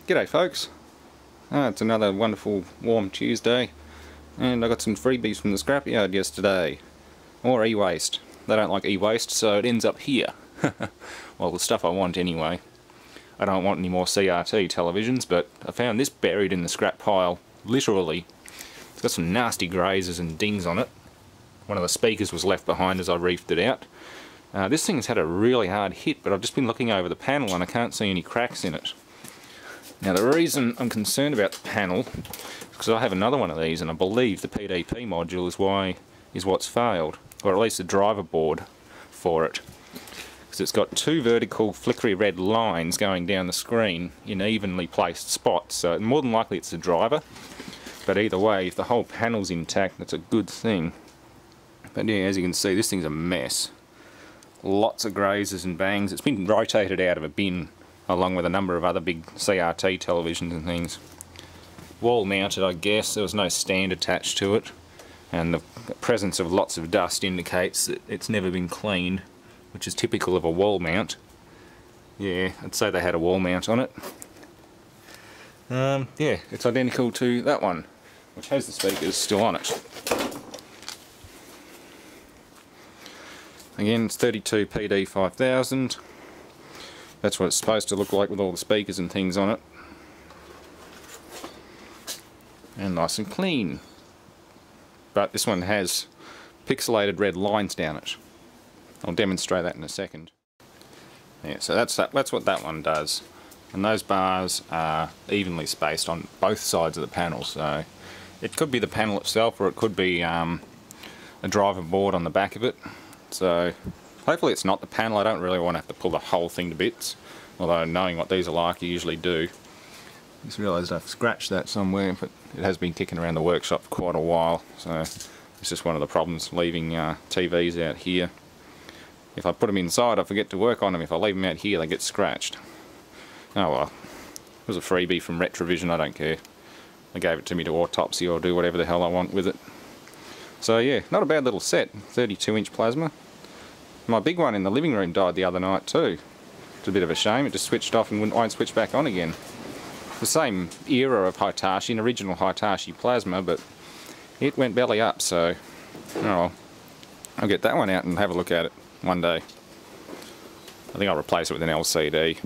G'day folks. It's another wonderful warm Tuesday and I got some freebies from the scrapyard yesterday. Or e-waste. They don't like e-waste, so it ends up here. Well, the stuff I want anyway. I don't want any more CRT televisions, but I found this buried in the scrap pile, literally. It's got some nasty grazes and dings on it. One of the speakers was left behind as I reefed it out. This thing's had a really hard hit, but I've just been looking over the panel and I can't see any cracks in it. Now the reason I'm concerned about the panel is because I have another one of these and I believe the PDP module is what's failed, or at least the driver board for it. Because it's got two vertical flickery red lines going down the screen in evenly placed spots, so more than likely it's the driver. But either way, if the whole panel's intact, that's a good thing. But yeah, as you can see, this thing's a mess. Lots of grazes and bangs. It's been rotated out of a bin along with a number of other big CRT televisions and things. Wall mounted, I guess. There was no stand attached to it, and the presence of lots of dust indicates that it's never been cleaned, which is typical of a wall mount. Yeah, I'd say they had a wall mount on it. Yeah, it's identical to that one, which has the speakers still on it. Again, it's 32 PD 5000. That's what it's supposed to look like with all the speakers and things on it. And nice and clean. But this one has pixelated red lines down it. I'll demonstrate that in a second. Yeah, so that's what that one does. And those bars are evenly spaced on both sides of the panel, so it could be the panel itself or it could be a driver board on the back of it. So hopefully it's not the panel. I don't really want to have to pull the whole thing to bits, although knowing what these are like, you usually do. I just realised I've scratched that somewhere, but it has been kicking around the workshop for quite a while, so it's just one of the problems leaving TVs out here. If I put them inside, I forget to work on them. If I leave them out here, they get scratched. Oh well, it was a freebie from Retrovision, I don't care. They gave it to me to autopsy or do whatever the hell I want with it. So yeah, not a bad little set, 32-inch plasma. My big one in the living room died the other night too. It's a bit of a shame, it just switched off and won't switch back on again. The same era of Hitachi, an original Hitachi plasma, but it went belly up, so oh well. I'll get that one out and have a look at it one day. I think I'll replace it with an LCD.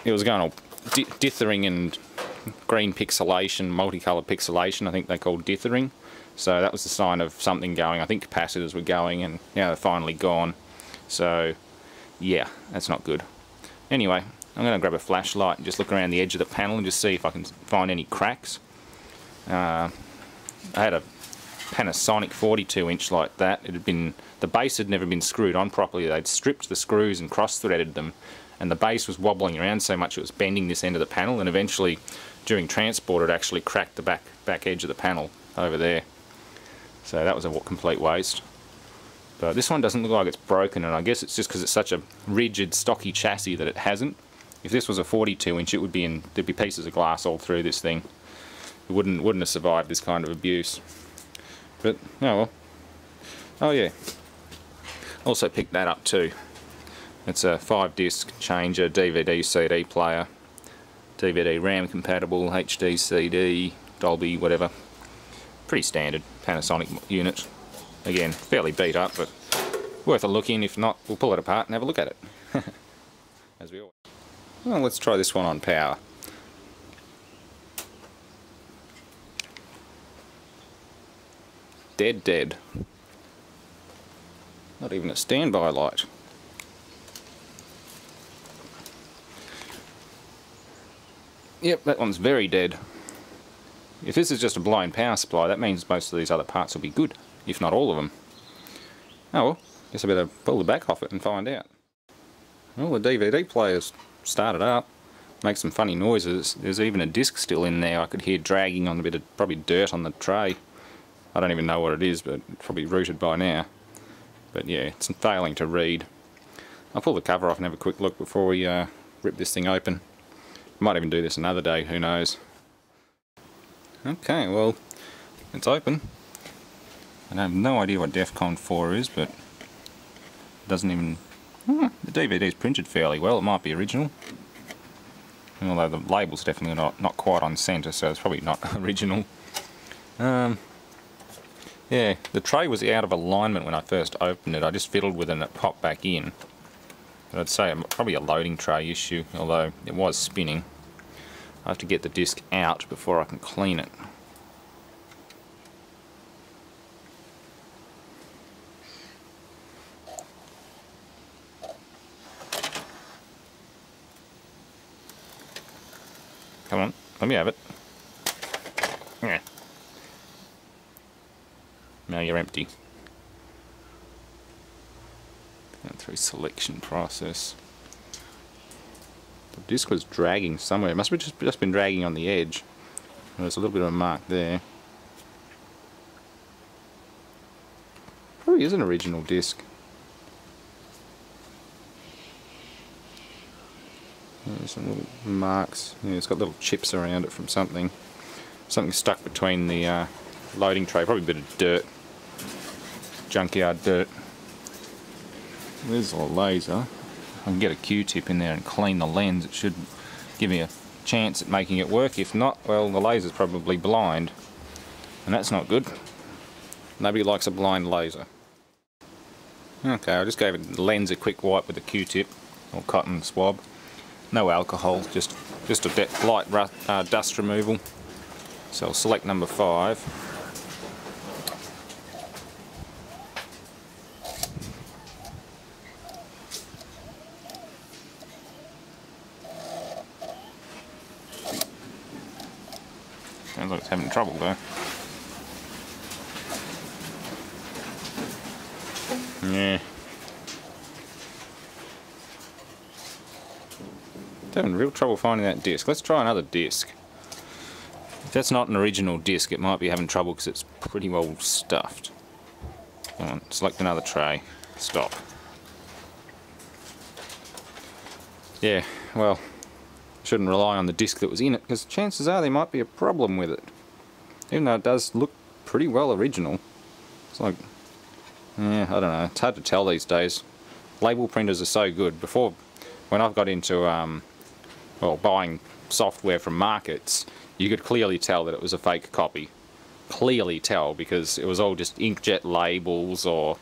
It was going all dithering and green pixelation, multicoloured pixelation, I think they called dithering. So that was the sign of something going. I think capacitors were going and now they're finally gone. So yeah, that's not good. Anyway, I'm going to grab a flashlight and just look around the edge of the panel and just see if I can find any cracks. I had a Panasonic 42-inch like that. It had been, the base had never been screwed on properly. They'd stripped the screws and cross-threaded them, and the base was wobbling around so much it was bending this end of the panel, and eventually during transport it actually cracked the back edge of the panel over there. So that was a complete waste. But this one doesn't look like it's broken, and I guess it's just because it's such a rigid, stocky chassis that it hasn't. If this was a 42-inch, it would be there'd be pieces of glass all through this thing. It wouldn't have survived this kind of abuse. But oh well. Oh yeah. Also picked that up too. It's a 5-disc changer, DVD CD player, DVD RAM compatible, HD CD, Dolby, whatever. Pretty standard Panasonic unit. Again, fairly beat up, but worth a look in. If not, we'll pull it apart and have a look at it. As we always. Well, let's try this one on power. Dead. Not even a standby light. Yep, that one's very dead. If this is just a blind power supply, that means most of these other parts will be good, if not all of them. Oh well, guess I better pull the back off it and find out. Well, the DVD player's started up, makes some funny noises. There's even a disc still in there. I could hear dragging on a bit of probably dirt on the tray. I don't even know what it is, but it's probably rooted by now. But yeah, it's failing to read. I'll pull the cover off and have a quick look before we rip this thing open. Might even do this another day, who knows. Okay, well, it's open. I have no idea what DEFCON 4 is, but it doesn't even... the DVD's printed fairly well, it might be original. although the label's definitely not quite on centre, so it's probably not original. Yeah, the tray was out of alignment when I first opened it. I just fiddled with it and it popped back in. But I'd say probably a loading tray issue, although it was spinning. I have to get the disc out before I can clean it. Come on, let me have it. Yeah. Now you're empty. Going through selection process. The disc was dragging somewhere. It must have just been dragging on the edge. There's a little bit of a mark there. Probably is an original disc. There's some little marks. Yeah, it's got little chips around it from something. Something stuck between the loading tray. Probably a bit of dirt. Junkyard dirt. There's a laser. I can get a Q-tip in there and clean the lens. It should give me a chance at making it work. If not, well, the laser's probably blind. And that's not good. Nobody likes a blind laser. Okay, I just gave the lens a quick wipe with a Q-tip or cotton swab. No alcohol, just a light dust removal. So I'll select number 5. Sounds like it's having trouble though. Yeah. It's having real trouble finding that disc. Let's try another disc. If that's not an original disc, it might be having trouble because it's pretty well stuffed. Come on, select another tray. Stop. Yeah, well, shouldn't rely on the disc that was in it because chances are there might be a problem with it. Even though it does look pretty well original. It's like, yeah, I don't know. It's hard to tell these days. Label printers are so good. Before, when I've got into well, buying software from markets, you could clearly tell that it was a fake copy. Clearly tell, because it was all just inkjet labels, or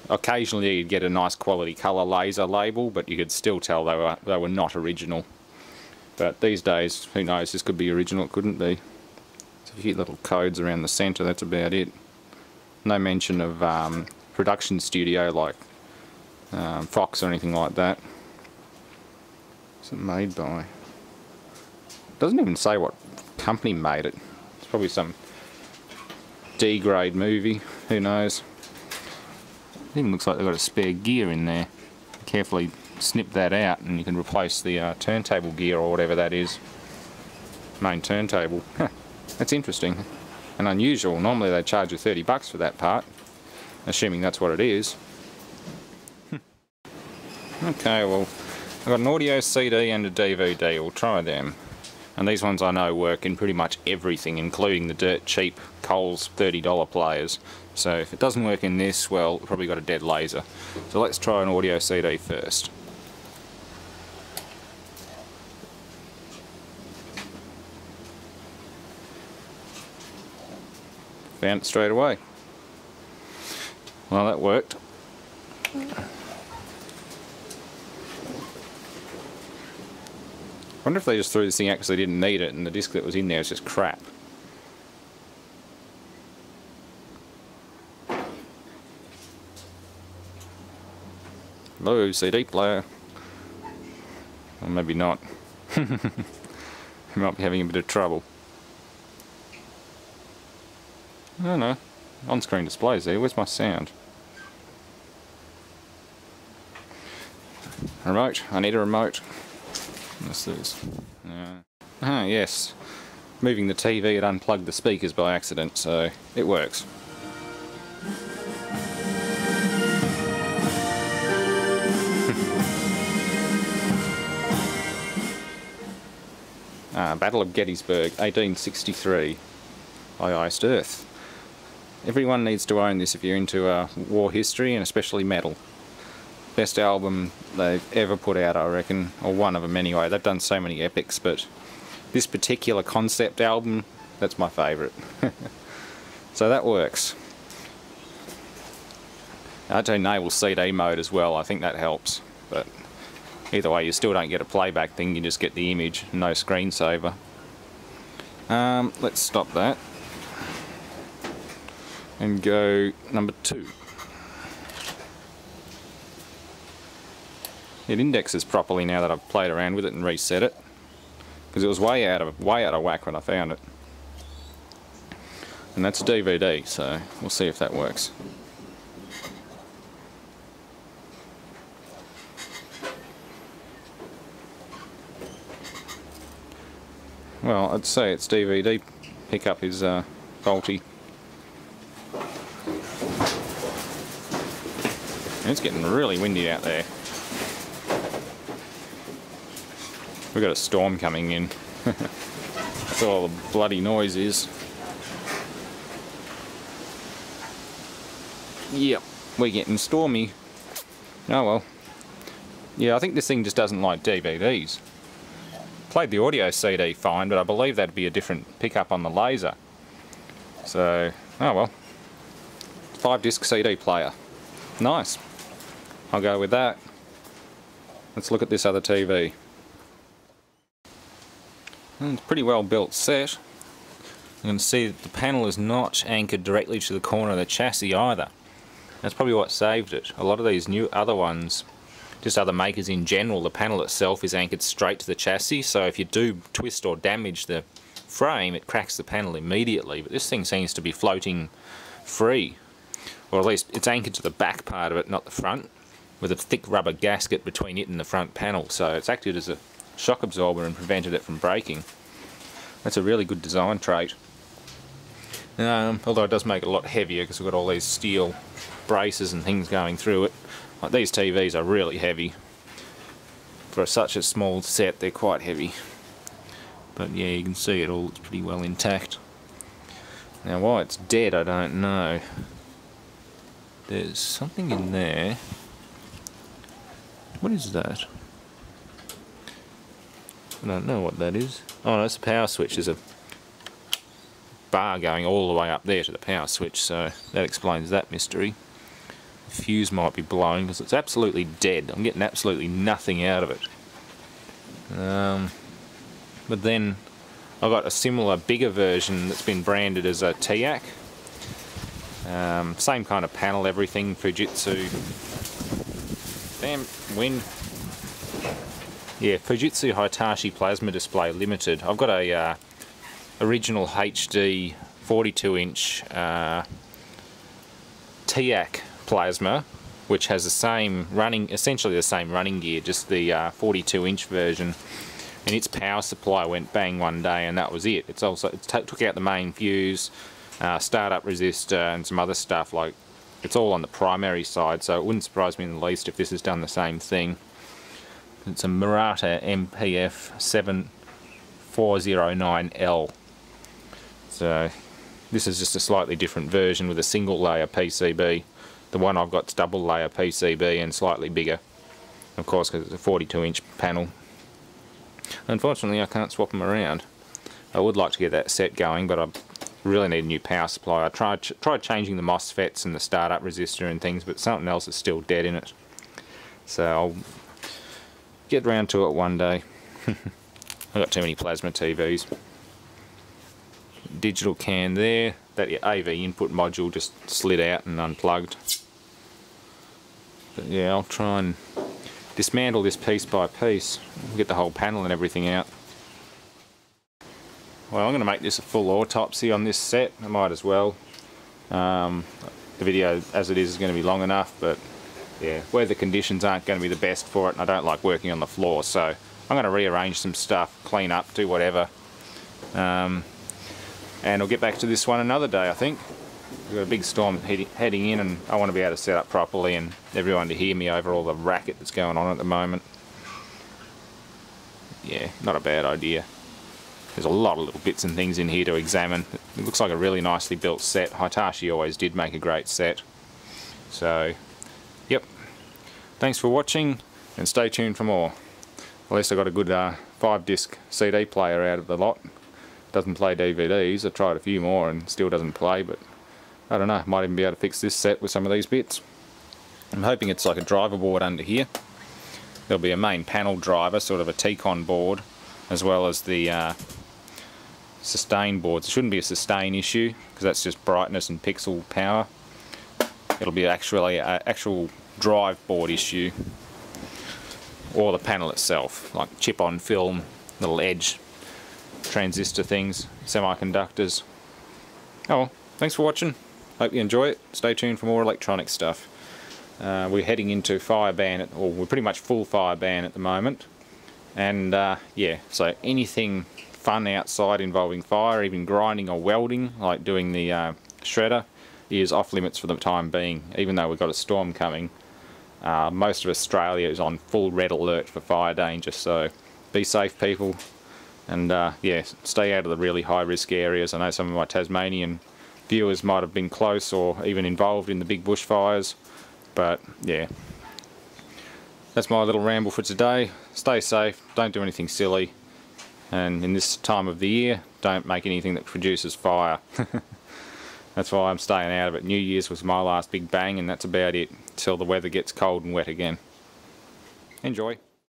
occasionally you'd get a nice quality colour laser label, but you could still tell they were not original. But these days, who knows, this could be original, it couldn't be. So a few little codes around the centre, that's about it. No mention of production studio like Fox or anything like that. What's it made by? Doesn't even say what company made it. It's probably some D-grade movie, who knows. It even looks like they've got a spare gear in there. Carefully snip that out and you can replace the turntable gear or whatever that is. Main turntable. Huh, that's interesting and unusual. Normally they charge you $30 for that part, assuming that's what it is. Okay, well, I've got an audio CD and a DVD. We'll try them. And these ones I know work in pretty much everything, including the dirt cheap Coles $30 players. So if it doesn't work in this, well, we've probably got a dead laser. So let's try an audio CD first. Found it straight away. Well, that worked. I wonder if they just threw this thing out because they didn't need it and the disc that was in there is just crap. Hello, CD player. Or maybe not. You might be having a bit of trouble. I don't know. On-screen displays there. Where's my sound? Remote. I need a remote. What's this? Ah, yes. Moving the TV, it unplugged the speakers by accident, so it works. Battle of Gettysburg, 1863. I iced Earth. Everyone needs to own this if you're into war history and especially metal. Best album they've ever put out, I reckon, or one of them anyway. They've done so many epics, but this particular concept album, that's my favourite. So that works. I do enable CD mode as well, I think that helps, but either way you still don't get a playback thing, you just get the image, no screensaver. Let's stop that and go number 2. It indexes properly now that I've played around with it and reset it, because it was way out of whack when I found it. And that's a DVD, so we'll see if that works. Well, I'd say its DVD pickup is faulty. And it's getting really windy out there. We've got a storm coming in. That's all the bloody noise is. Yep, we're getting stormy. Oh well. Yeah, I think this thing just doesn't like DVDs. Played the audio CD fine, but I believe that'd be a different pickup on the laser. So, oh well. 5-disc CD player. Nice. I'll go with that. Let's look at this other TV. It's a pretty well built set. You can see that the panel is not anchored directly to the corner of the chassis either. That's probably what saved it. A lot of these new other ones, just other makers in general, the panel itself is anchored straight to the chassis, so if you do twist or damage the frame, it cracks the panel immediately. But this thing seems to be floating free, or at least it's anchored to the back part of it, not the front, with a thick rubber gasket between it and the front panel, so it's acted as a shock absorber and prevented it from breaking. That's a really good design trait. Although it does make it a lot heavier because we've got all these steel braces and things going through it. Like, these TVs are really heavy. For such a small set, they're quite heavy. But yeah, you can see it all, it's pretty well intact. Now why it's dead, I don't know. There's something in there. What is that? I don't know what that is. Oh no, it's a power switch. There's a bar going all the way up there to the power switch, so that explains that mystery. The fuse might be blown because it's absolutely dead. I'm getting absolutely nothing out of it. But then I've got a similar, bigger version that's been branded as a TIAC. Same kind of panel, everything, Fujitsu. Damn, wind. Yeah, Fujitsu Hitachi Plasma Display Limited. I've got a original HD 42-inch TIAC plasma, which has the same running, essentially the same running gear, just the 42-inch version. And its power supply went bang one day, and that was it. It's also took out the main fuse, startup resistor, and some other stuff. Like, it's all on the primary side, so it wouldn't surprise me in the least if this has done the same thing. It's a Murata MPF 7409L. So this is just a slightly different version with a single layer PCB. The one I've got's double layer PCB and slightly bigger, of course, because it's a 42-inch panel. Unfortunately, I can't swap them around. I would like to get that set going, but I really need a new power supply. I tried changing the MOSFETs and the startup resistor and things, but something else is still dead in it. So I'll get round to it one day. I've got too many plasma TVs. Digital can there. That AV input module just slid out and unplugged. But yeah, I'll try and dismantle this piece by piece, get the whole panel and everything out. Well, I'm going to make this a full autopsy on this set. I might as well. The video as it is going to be long enough, but yeah, weather conditions aren't going to be the best for it, and I don't like working on the floor, so I'm going to rearrange some stuff, clean up, do whatever. And I'll get back to this one another day, I think. We've got a big storm heading in, and I want to be able to set up properly and everyone to hear me over all the racket that's going on at the moment. Yeah, not a bad idea. There's a lot of little bits and things in here to examine. It looks like a really nicely built set. Hitachi always did make a great set. So, yep. Thanks for watching, and stay tuned for more. At least I got a good 5-disc CD player out of the lot. Doesn't play DVDs. I tried a few more and still doesn't play, but I don't know, might even be able to fix this set with some of these bits. I'm hoping it's like a driver board under here. There'll be a main panel driver, sort of a T-Con board, as well as the sustain boards. It shouldn't be a sustain issue, because that's just brightness and pixel power. It'll be actually an actual drive board issue, or the panel itself, like chip on film, little edge transistor things, semiconductors. Oh well, thanks for watching. Hope you enjoy it. Stay tuned for more electronic stuff. We're heading into Fireban, or we're pretty much full Fireban at the moment. And yeah, so anything fun outside involving fire, even grinding or welding, like doing the shredder, is off limits for the time being, even though we've got a storm coming. Most of Australia is on full red alert for fire danger, so be safe, people. And yeah, stay out of the really high risk areas. I know some of my Tasmanian viewers might have been close or even involved in the big bushfires, but yeah, that's my little ramble for today. Stay safe, don't do anything silly, and in this time of the year, don't make anything that produces fire. That's why I'm staying out of it. New Year's was my last big bang, and that's about it till the weather gets cold and wet again. Enjoy.